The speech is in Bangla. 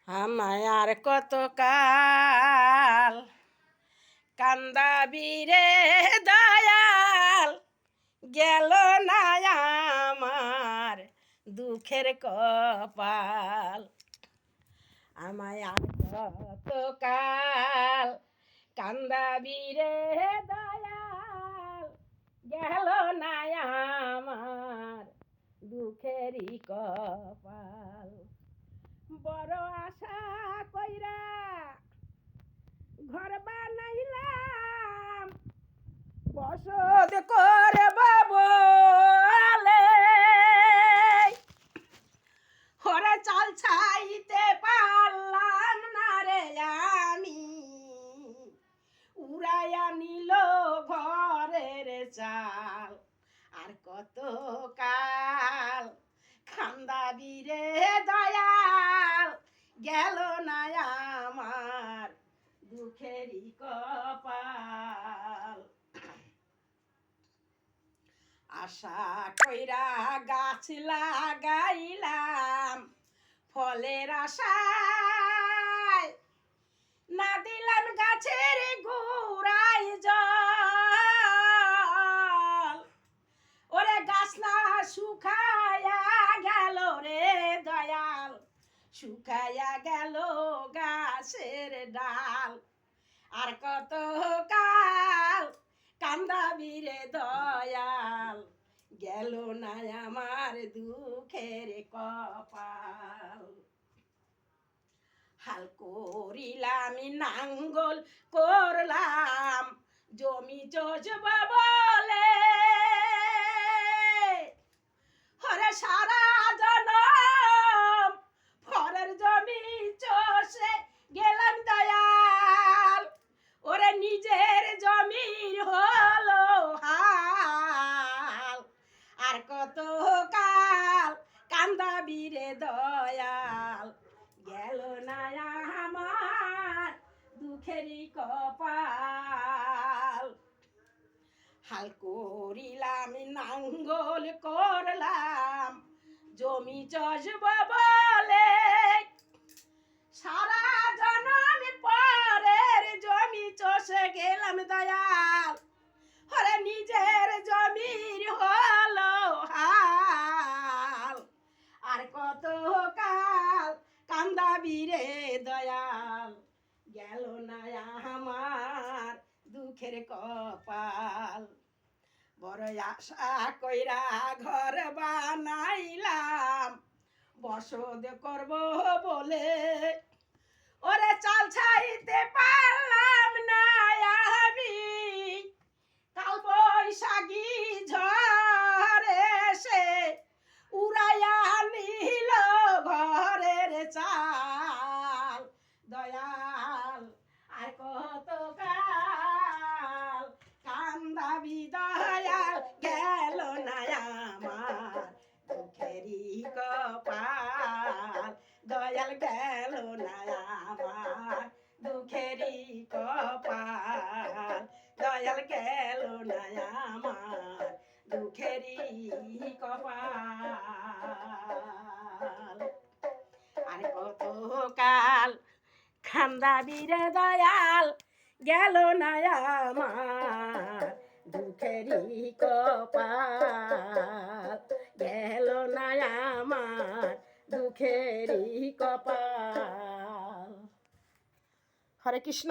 আমায় আর কত কাল কান্দাবি রে দয়াল, গেল না আমার দুঃখের কপাল। আমায় আর কত কাল কান্দাবি রে দয়াল, গেল না আমার দুঃখেরই কপাল। বড় আশা কইরা ঘর বানাইলাম, বসত করে বাবলে ওরে চাল ছাইতে পারলাম না রে আমি, উড়াইয়া নিল ঘরের চাল। আর কত কাল কান্দাবি রে দয়াল, গেল না আমার দুঃখেরই কপাল। আশা কইরা গাছ লাগাইলাম, ফলের আশায় না দিলাম গাছের গোড়ায় জল। ওরে গাছ না শুকায়া গেল রে দয়াল, শুকায়া গেল গাছের ডাল। আর কত কাল কান্দাবি রে দয়াল, গেল না আমার দুঃখের কপাল। হাল করিলাম নাঙ্গল করলাম, জমি চষবা বলে ওরে সারা জনম পরের জমি চষে গেলাম দয়াল। ওরে নিজের জমির হলো হাল। আর কত কাল কান্দাবি রে দয়াল, গেল না আমার দুঃখেরই কপাল। হাল করিলাম নাঙ্গল করলাম, জমি চষবা বলে সারা জনম পরের জমি চষে গেলাম দয়াল। ওরে নিজের জমির হলো হাল। আর কত কাল কান্দাবি রে দয়াল, গেল না আমার দুঃখের কপাল। বড় আশা কইরা ঘর বানাইলাম, বসত করব বলে ওরে চাল ছাইতে পারলাম না আমি। কাল বৈশাখী ঝড়ে এসে উড়াইয়া নিল ঘরের চাল দয়াল। আর কত কাল কান্দাবি দয়াল, গেল না আমার দুঃখেরই কপাল। দয়াল গেল না আমার দুঃখেরই কপাল। দয়াল গেল না আমার দুঃখেরই কপাল। আর কত কাল কান্দাবি রে দয়াল, গেল না আমার দুঃখেরই কপাল। গেল না আমার দুঃখেরই কপাল। হরে কৃষ্ণ।